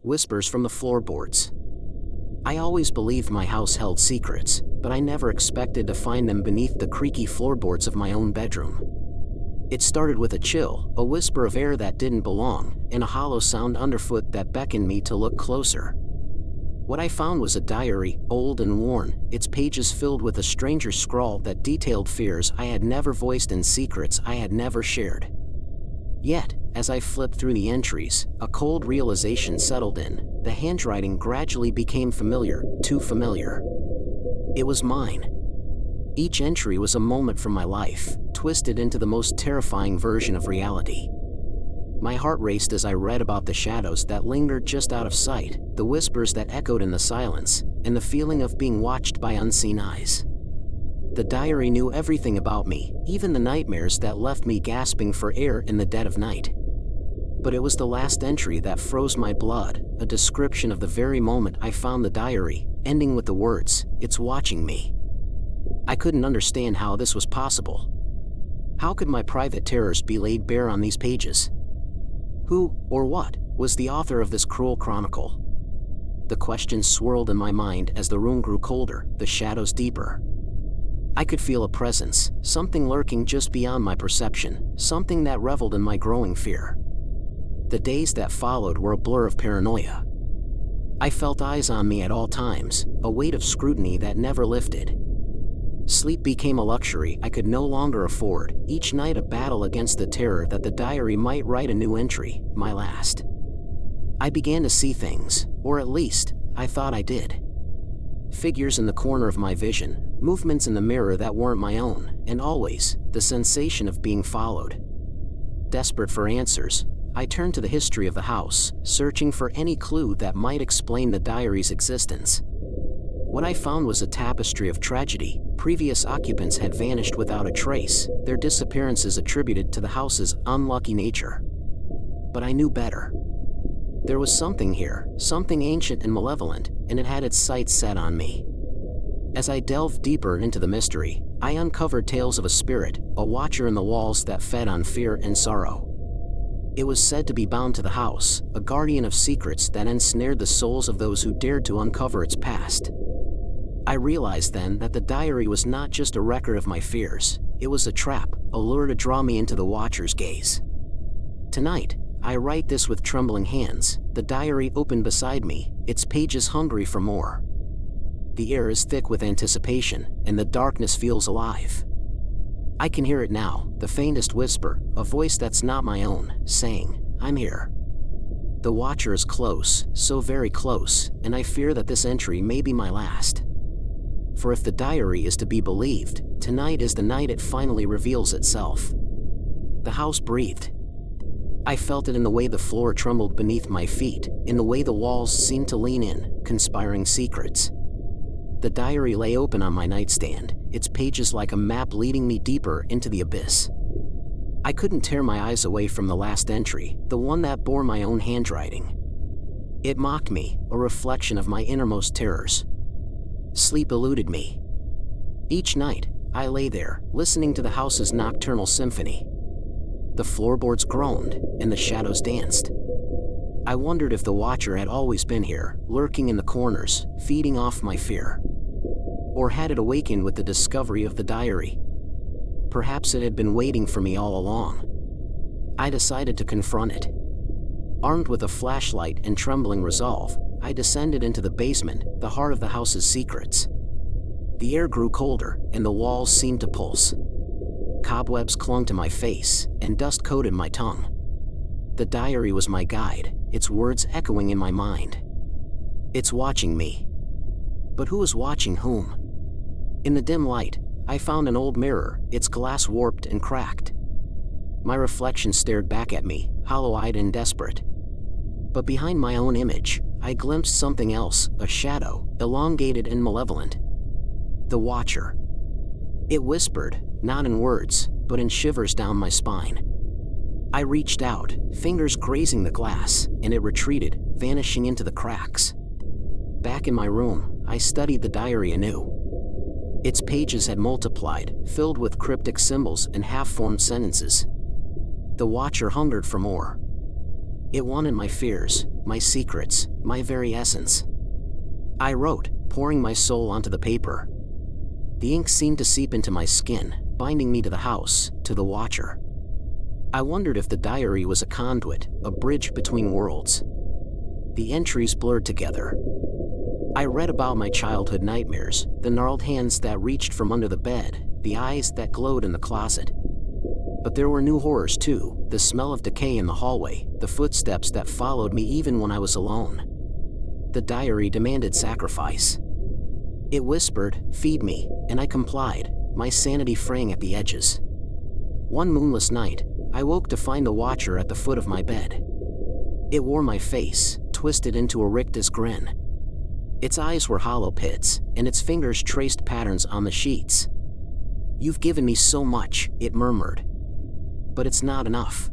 Whispers from the Floorboards. I always believed my house held secrets, but I never expected to find them beneath the creaky floorboards of my own bedroom. It started with a chill, a whisper of air that didn't belong, and a hollow sound underfoot that beckoned me to look closer. What I found was a diary, old and worn, its pages filled with a stranger's scrawl that detailed fears I had never voiced and secrets I had never shared. Yet, as I flipped through the entries, a cold realization settled in. The handwriting gradually became familiar, too familiar. It was mine. Each entry was a moment from my life, twisted into the most terrifying version of reality. My heart raced as I read about the shadows that lingered just out of sight, the whispers that echoed in the silence, and the feeling of being watched by unseen eyes. The diary knew everything about me, even the nightmares that left me gasping for air in the dead of night. But it was the last entry that froze my blood, a description of the very moment I found the diary, ending with the words, "It's watching me." I couldn't understand how this was possible. How could my private terrors be laid bare on these pages? Who, or what, was the author of this cruel chronicle? The questions swirled in my mind as the room grew colder, the shadows deeper. I could feel a presence, something lurking just beyond my perception, something that reveled in my growing fear. The days that followed were a blur of paranoia. I felt eyes on me at all times, a weight of scrutiny that never lifted. Sleep became a luxury I could no longer afford, each night a battle against the terror that the diary might write a new entry, my last. I began to see things, or at least, I thought I did. Figures in the corner of my vision, movements in the mirror that weren't my own, and always, the sensation of being followed. Desperate for answers, I turned to the history of the house, searching for any clue that might explain the diary's existence. What I found was a tapestry of tragedy. Previous occupants had vanished without a trace, their disappearances attributed to the house's unlucky nature. But I knew better. There was something here, something ancient and malevolent, and it had its sights set on me. As I delved deeper into the mystery, I uncovered tales of a spirit, a watcher in the walls that fed on fear and sorrow. It was said to be bound to the house, a guardian of secrets that ensnared the souls of those who dared to uncover its past. I realized then that the diary was not just a record of my fears, it was a trap, a lure to draw me into the watcher's gaze. Tonight, I write this with trembling hands, the diary open beside me, its pages hungry for more. The air is thick with anticipation, and the darkness feels alive. I can hear it now, the faintest whisper, a voice that's not my own, saying, "I'm here." The watcher is close, so very close, and I fear that this entry may be my last. For if the diary is to be believed, tonight is the night it finally reveals itself. The house breathed. I felt it in the way the floor trembled beneath my feet, in the way the walls seemed to lean in, conspiring secrets. The diary lay open on my nightstand, its pages like a map leading me deeper into the abyss. I couldn't tear my eyes away from the last entry, the one that bore my own handwriting. It mocked me, a reflection of my innermost terrors. Sleep eluded me. Each night, I lay there, listening to the house's nocturnal symphony. The floorboards groaned, and the shadows danced. I wondered if the watcher had always been here, lurking in the corners, feeding off my fear. Or had it awakened with the discovery of the diary? Perhaps it had been waiting for me all along. I decided to confront it. Armed with a flashlight and trembling resolve, I descended into the basement, the heart of the house's secrets. The air grew colder, and the walls seemed to pulse. Cobwebs clung to my face, and dust coated my tongue. The diary was my guide, its words echoing in my mind. It's watching me. But who is watching whom? In the dim light, I found an old mirror, its glass warped and cracked. My reflection stared back at me, hollow-eyed and desperate. But behind my own image, I glimpsed something else, a shadow, elongated and malevolent. The watcher. It whispered, not in words, but in shivers down my spine. I reached out, fingers grazing the glass, and it retreated, vanishing into the cracks. Back in my room, I studied the diary anew. Its pages had multiplied, filled with cryptic symbols and half-formed sentences. The watcher hungered for more. It wanted my fears, my secrets, my very essence. I wrote, pouring my soul onto the paper. The ink seemed to seep into my skin, binding me to the house, to the watcher. I wondered if the diary was a conduit, a bridge between worlds. The entries blurred together. I read about my childhood nightmares, the gnarled hands that reached from under the bed, the eyes that glowed in the closet. But there were new horrors too, the smell of decay in the hallway, the footsteps that followed me even when I was alone. The diary demanded sacrifice. It whispered, "Feed me," and I complied, my sanity fraying at the edges. One moonless night, I woke to find the watcher at the foot of my bed. It wore my face, twisted into a rictus grin. Its eyes were hollow pits, and its fingers traced patterns on the sheets. "You've given me so much," it murmured. "But it's not enough."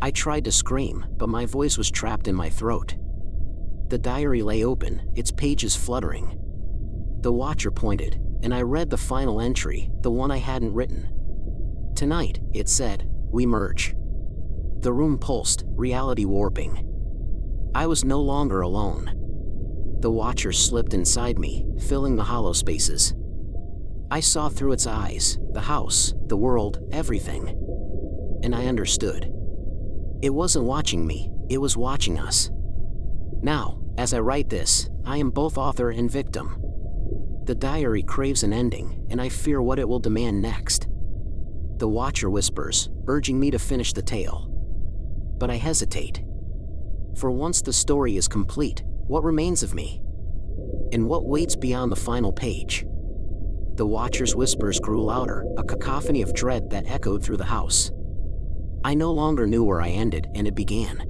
I tried to scream, but my voice was trapped in my throat. The diary lay open, its pages fluttering. The watcher pointed, and I read the final entry, the one I hadn't written. "Tonight," it said, "we merge." The room pulsed, reality warping. I was no longer alone. The watcher slipped inside me, filling the hollow spaces. I saw through its eyes, the house, the world, everything. And I understood. It wasn't watching me, it was watching us. Now, as I write this, I am both author and victim. The diary craves an ending, and I fear what it will demand next. The watcher whispers, urging me to finish the tale. But I hesitate. For once the story is complete, what remains of me? And what waits beyond the final page? The watcher's whispers grew louder, a cacophony of dread that echoed through the house. I no longer knew where I ended and it began.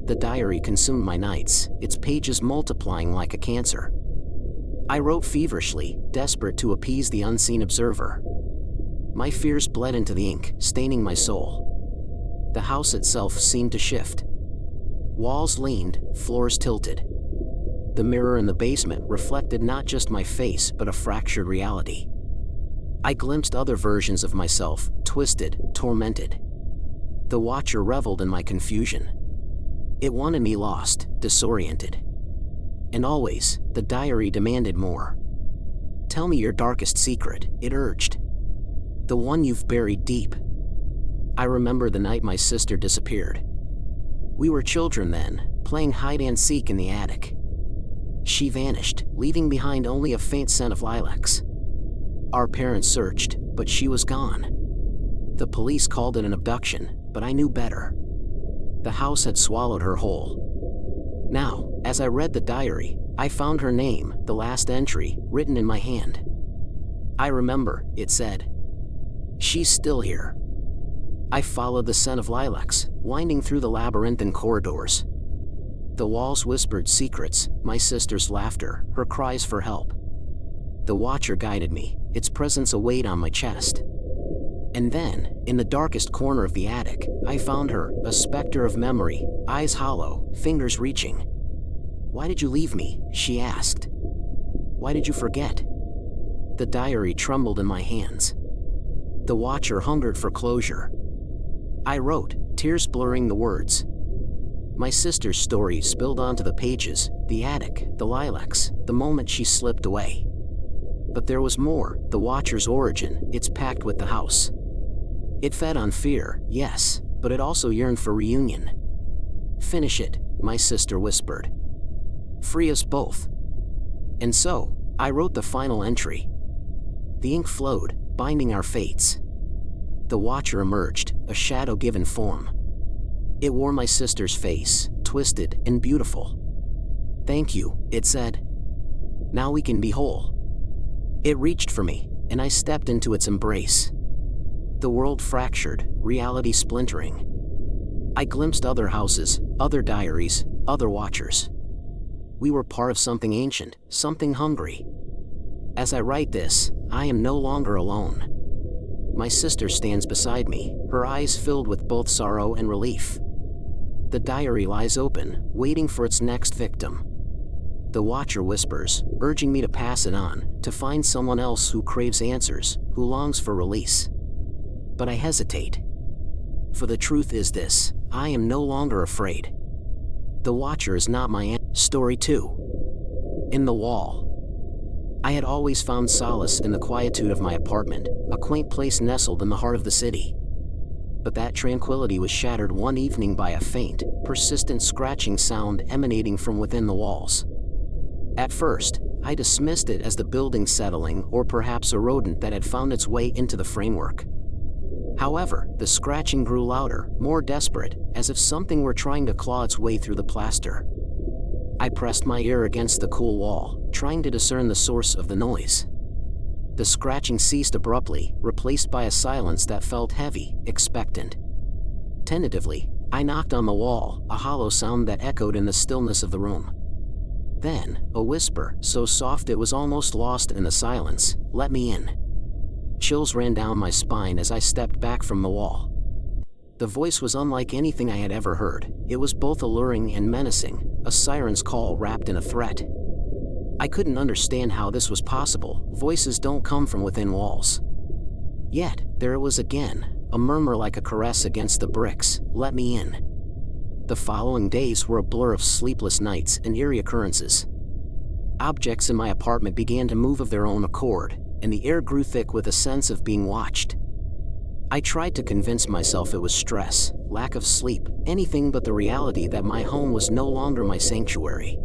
The diary consumed my nights, its pages multiplying like a cancer. I wrote feverishly, desperate to appease the unseen observer. My fears bled into the ink, staining my soul. The house itself seemed to shift. Walls leaned, floors tilted. The mirror in the basement reflected not just my face but a fractured reality. I glimpsed other versions of myself, twisted, tormented. The watcher reveled in my confusion. It wanted me lost, disoriented. And always, the diary demanded more. "Tell me your darkest secret," it urged. "The one you've buried deep." I remember the night my sister disappeared. We were children then, playing hide-and-seek in the attic. She vanished, leaving behind only a faint scent of lilacs. Our parents searched, but she was gone. The police called it an abduction, but I knew better. The house had swallowed her whole. Now, as I read the diary, I found her name, the last entry, written in my hand. "I remember," it said. "She's still here." I followed the scent of lilacs, winding through the labyrinthine corridors. The walls whispered secrets, my sister's laughter, her cries for help. The watcher guided me, its presence a weight on my chest. And then, in the darkest corner of the attic, I found her, a specter of memory, eyes hollow, fingers reaching. "Why did you leave me?" she asked. "Why did you forget?" The diary trembled in my hands. The watcher hungered for closure. I wrote, tears blurring the words. My sister's story spilled onto the pages, the attic, the lilacs, the moment she slipped away. But there was more, the watcher's origin, its pact with the house. It fed on fear, yes, but it also yearned for reunion. "Finish it," my sister whispered. "Free us both." And so, I wrote the final entry. The ink flowed, binding our fates. The watcher emerged, a shadow given form. It wore my sister's face, twisted and beautiful. "Thank you," it said. "Now we can be whole." It reached for me, and I stepped into its embrace. The world fractured, reality splintering. I glimpsed other houses, other diaries, other watchers. We were part of something ancient, something hungry. As I write this, I am no longer alone. My sister stands beside me, her eyes filled with both sorrow and relief. The diary lies open, waiting for its next victim. The watcher whispers, urging me to pass it on, to find someone else who craves answers, who longs for release. But I hesitate. For the truth is this, I am no longer afraid. The Watcher is not my enemy. Story 2. In the Wall. I had always found solace in the quietude of my apartment, a quaint place nestled in the heart of the city. But that tranquility was shattered one evening by a faint, persistent scratching sound emanating from within the walls. At first, I dismissed it as the building settling or perhaps a rodent that had found its way into the framework. However, the scratching grew louder, more desperate, as if something were trying to claw its way through the plaster. I pressed my ear against the cool wall, trying to discern the source of the noise. The scratching ceased abruptly, replaced by a silence that felt heavy, expectant. Tentatively, I knocked on the wall, a hollow sound that echoed in the stillness of the room. Then, a whisper, so soft it was almost lost in the silence, "Let me in." Chills ran down my spine as I stepped back from the wall. The voice was unlike anything I had ever heard. It was both alluring and menacing, a siren's call wrapped in a threat. I couldn't understand how this was possible. Voices don't come from within walls. Yet, there it was again, a murmur like a caress against the bricks, "Let me in." The following days were a blur of sleepless nights and eerie occurrences. Objects in my apartment began to move of their own accord, and the air grew thick with a sense of being watched. I tried to convince myself it was stress, lack of sleep, anything but the reality that my home was no longer my sanctuary.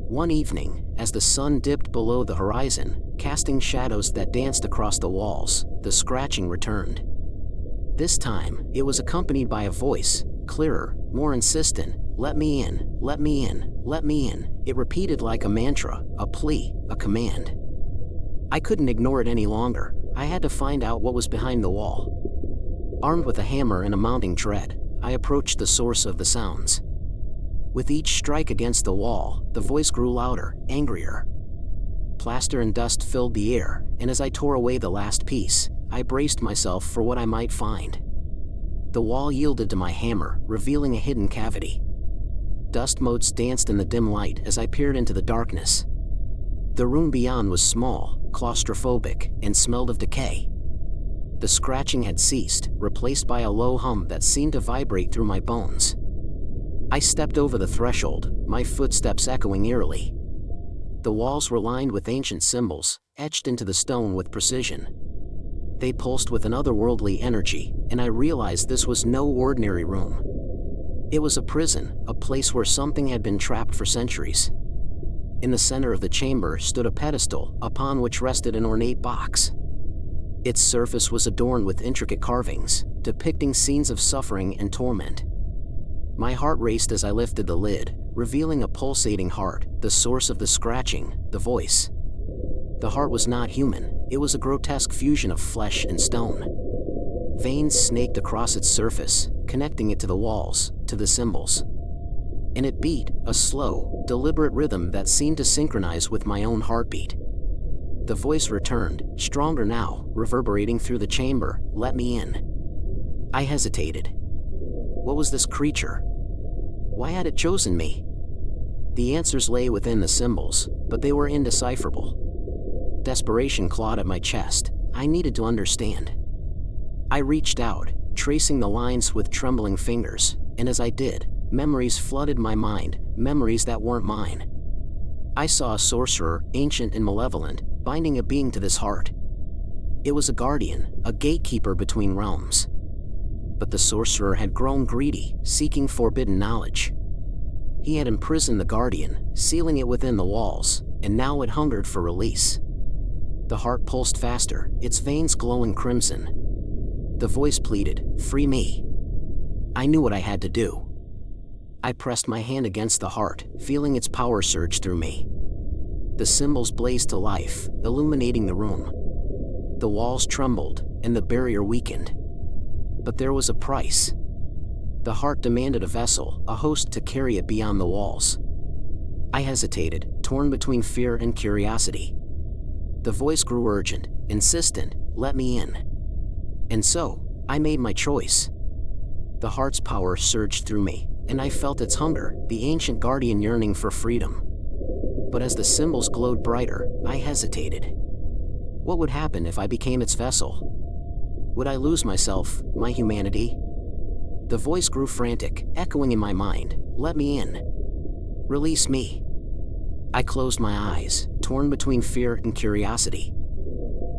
One evening, as the sun dipped below the horizon, casting shadows that danced across the walls, the scratching returned. This time, it was accompanied by a voice, clearer, more insistent, "Let me in, let me in, let me in." It repeated like a mantra, a plea, a command. I couldn't ignore it any longer. I had to find out what was behind the wall. Armed with a hammer and a mounting dread, I approached the source of the sounds. With each strike against the wall, the voice grew louder, angrier. Plaster and dust filled the air, and as I tore away the last piece, I braced myself for what I might find. The wall yielded to my hammer, revealing a hidden cavity. Dust motes danced in the dim light as I peered into the darkness. The room beyond was small, claustrophobic, and smelled of decay. The scratching had ceased, replaced by a low hum that seemed to vibrate through my bones. I stepped over the threshold, my footsteps echoing eerily. The walls were lined with ancient symbols, etched into the stone with precision. They pulsed with an otherworldly energy, and I realized this was no ordinary room. It was a prison, a place where something had been trapped for centuries. In the center of the chamber stood a pedestal, upon which rested an ornate box. Its surface was adorned with intricate carvings, depicting scenes of suffering and torment. My heart raced as I lifted the lid, revealing a pulsating heart, the source of the scratching, the voice. The heart was not human, it was a grotesque fusion of flesh and stone. Veins snaked across its surface, connecting it to the walls, to the symbols. And it beat, a slow, deliberate rhythm that seemed to synchronize with my own heartbeat. The voice returned, stronger now, reverberating through the chamber, "Let me in." I hesitated. What was this creature? Why had it chosen me? The answers lay within the symbols, but they were indecipherable. Desperation clawed at my chest. I needed to understand. I reached out, tracing the lines with trembling fingers, and as I did, memories flooded my mind, memories that weren't mine. I saw a sorcerer, ancient and malevolent, binding a being to this heart. It was a guardian, a gatekeeper between realms. But the sorcerer had grown greedy, seeking forbidden knowledge. He had imprisoned the guardian, sealing it within the walls, and now it hungered for release. The heart pulsed faster, its veins glowing crimson. The voice pleaded, "Free me." I knew what I had to do. I pressed my hand against the heart, feeling its power surge through me. The symbols blazed to life, illuminating the room. The walls trembled, and the barrier weakened. But there was a price. The heart demanded a vessel, a host to carry it beyond the walls. I hesitated, torn between fear and curiosity. The voice grew urgent, insistent, "Let me in." And so, I made my choice. The heart's power surged through me, and I felt its hunger, the ancient guardian yearning for freedom. But as the symbols glowed brighter, I hesitated. What would happen if I became its vessel? Would I lose myself, my humanity? The voice grew frantic, echoing in my mind, "Let me in. Release me." I closed my eyes, torn between fear and curiosity.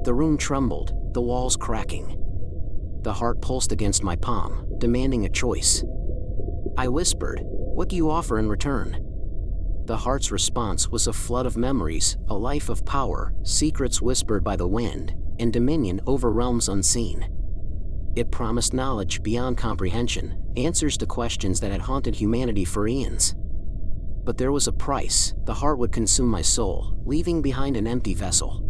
The room trembled, the walls cracking. The heart pulsed against my palm, demanding a choice. I whispered, "What do you offer in return?" The heart's response was a flood of memories, a life of power, secrets whispered by the wind, and dominion over realms unseen. It promised knowledge beyond comprehension, answers to questions that had haunted humanity for eons. But there was a price. The heart would consume my soul, leaving behind an empty vessel.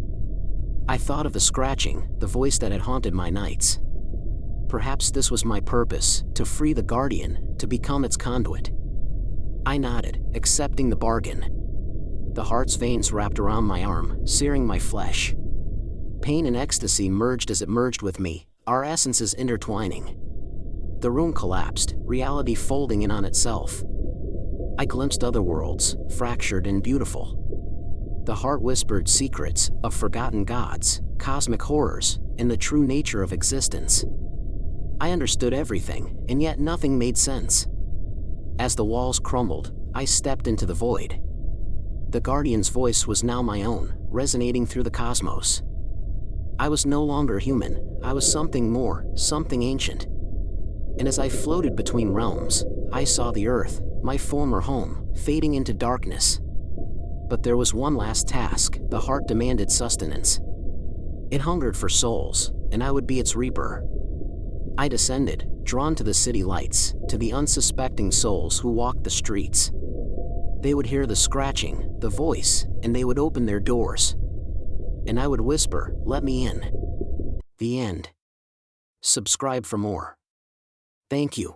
I thought of the scratching, the voice that had haunted my nights. Perhaps this was my purpose, to free the guardian, to become its conduit. I nodded, accepting the bargain. The heart's veins wrapped around my arm, searing my flesh. Pain and ecstasy merged as it merged with me, our essences intertwining. The room collapsed, reality folding in on itself. I glimpsed other worlds, fractured and beautiful. The heart whispered secrets of forgotten gods, cosmic horrors, and the true nature of existence. I understood everything, and yet nothing made sense. As the walls crumbled, I stepped into the void. The guardian's voice was now my own, resonating through the cosmos. I was no longer human, I was something more, something ancient. And as I floated between realms, I saw the earth, my former home, fading into darkness. But there was one last task. The heart demanded sustenance. It hungered for souls, and I would be its reaper. I descended, drawn to the city lights, to the unsuspecting souls who walked the streets. They would hear the scratching, the voice, and they would open their doors. And I would whisper, "Let me in." The end. Subscribe for more. Thank you.